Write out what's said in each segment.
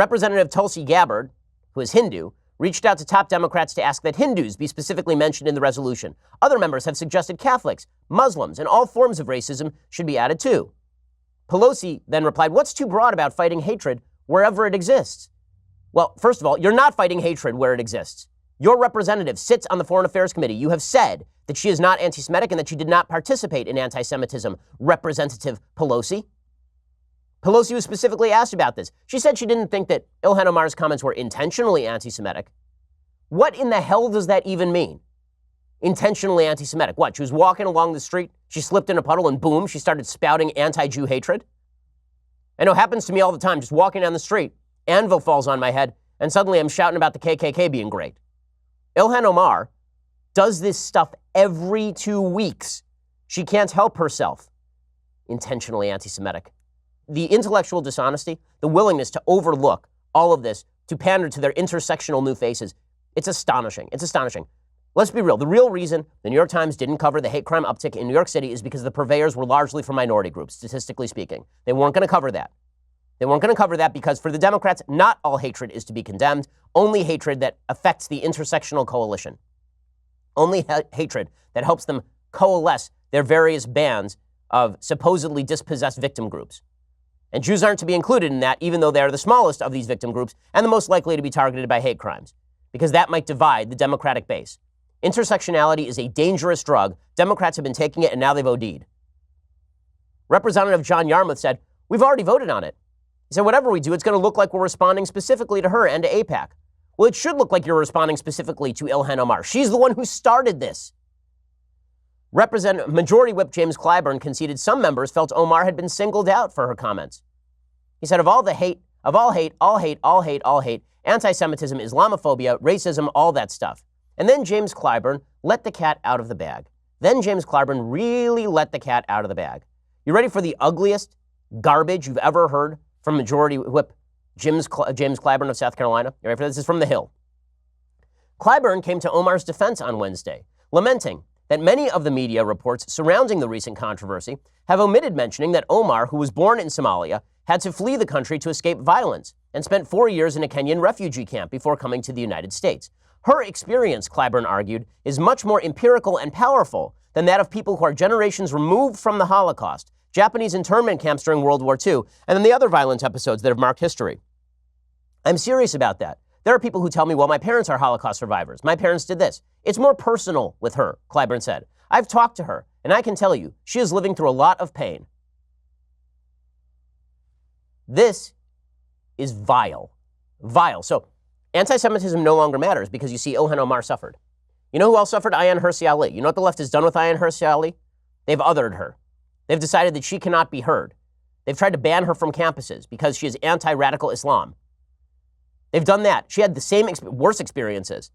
Representative Tulsi Gabbard, who is Hindu, reached out to top Democrats to ask that Hindus be specifically mentioned in the resolution. Other members have suggested Catholics, Muslims, and all forms of racism should be added too. Pelosi then replied, "What's too broad about fighting hatred wherever it exists?" Well, first of all, you're not fighting hatred where it exists. Your representative sits on the Foreign Affairs Committee. You have said that she is not anti-Semitic and that she did not participate in anti-Semitism, Representative Pelosi. Pelosi was specifically asked about this. She said she didn't think that Ilhan Omar's comments were intentionally anti-Semitic. What in the hell does that even mean? Intentionally anti-Semitic. What? She was walking along the street, she slipped in a puddle, and boom, she started spouting anti-Jew hatred? I know it happens to me all the time, just walking down the street. Anvil falls on my head, and suddenly I'm shouting about the KKK being great. Ilhan Omar does this stuff every 2 weeks. She can't help herself. Intentionally anti-Semitic. The intellectual dishonesty, the willingness to overlook all of this, to pander to their intersectional new faces, it's astonishing. It's astonishing. Let's be real. The real reason the New York Times didn't cover the hate crime uptick in New York City is because the purveyors were largely from minority groups, statistically speaking. They weren't going to cover that. They weren't going to cover that because for the Democrats, not all hatred is to be condemned, only hatred that affects the intersectional coalition. Only hatred that helps them coalesce their various bands of supposedly dispossessed victim groups. And Jews aren't to be included in that, even though they are the smallest of these victim groups and the most likely to be targeted by hate crimes, because that might divide the Democratic base. Intersectionality is a dangerous drug. Democrats have been taking it, and now they've OD'd. Representative John Yarmouth said, "We've already voted on it." He said, "Whatever we do, it's going to look like we're responding specifically to her and to AIPAC." Well, it should look like you're responding specifically to Ilhan Omar. She's the one who started this. Majority Whip James Clyburn conceded some members felt Omar had been singled out for her comments. He said, all hate, anti-Semitism, Islamophobia, racism, all that stuff. And then James Clyburn let the cat out of the bag. Then James Clyburn really let the cat out of the bag. You ready for the ugliest garbage you've ever heard from Majority Whip James Clyburn of South Carolina? You ready for this? This is from The Hill. Clyburn came to Omar's defense on Wednesday, lamenting that many of the media reports surrounding the recent controversy have omitted mentioning that Omar, who was born in Somalia, had to flee the country to escape violence and spent 4 years in a Kenyan refugee camp before coming to the United States. Her experience, Clyburn argued, is much more empirical and powerful than that of people who are generations removed from the Holocaust, Japanese internment camps during World War II, and then the other violent episodes that have marked history. I'm serious about that. There are people who tell me, well, my parents are Holocaust survivors. My parents did this. It's more personal with her, Clyburn said. I've talked to her, and I can tell you, she is living through a lot of pain. This is vile. Vile. So anti-Semitism no longer matters because you see Ilhan Omar suffered. You know who else suffered? Ayaan Hirsi Ali. You know what the left has done with Ayaan Hirsi Ali? They've othered her. They've decided that she cannot be heard. They've tried to ban her from campuses because she is anti-radical Islam. They've done that. She had the same worse experiences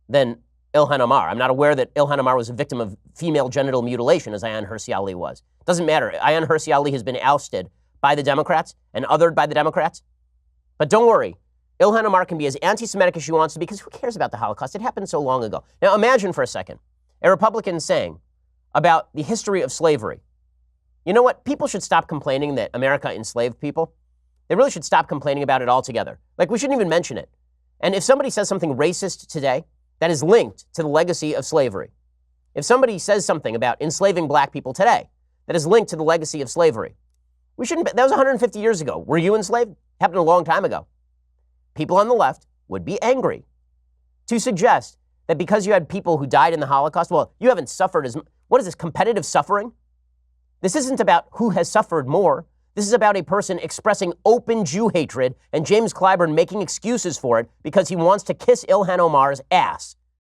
than Ilhan Omar. I'm not aware that Ilhan Omar was a victim of female genital mutilation as Ayaan Hirsi Ali was. Doesn't matter. Ayaan Hirsi Ali has been ousted by the Democrats and othered by the Democrats. But don't worry. Ilhan Omar can be as anti-Semitic as she wants to because who cares about the Holocaust? It happened so long ago. Now imagine for a second a Republican saying about the history of slavery. You know what? People should stop complaining that America enslaved people. They really should stop complaining about it altogether. Like, we shouldn't even mention it. And if somebody says something racist today, that is linked to the legacy of slavery. If somebody says something about enslaving black people today, that is linked to the legacy of slavery, we shouldn't, that was 150 years ago. Were you enslaved? Happened a long time ago. People on the left would be angry to suggest that because you had people who died in the Holocaust, well, you haven't suffered as, what is this, competitive suffering? This isn't about who has suffered more. This is about a person expressing open Jew hatred and James Clyburn making excuses for it because he wants to kiss Ilhan Omar's ass.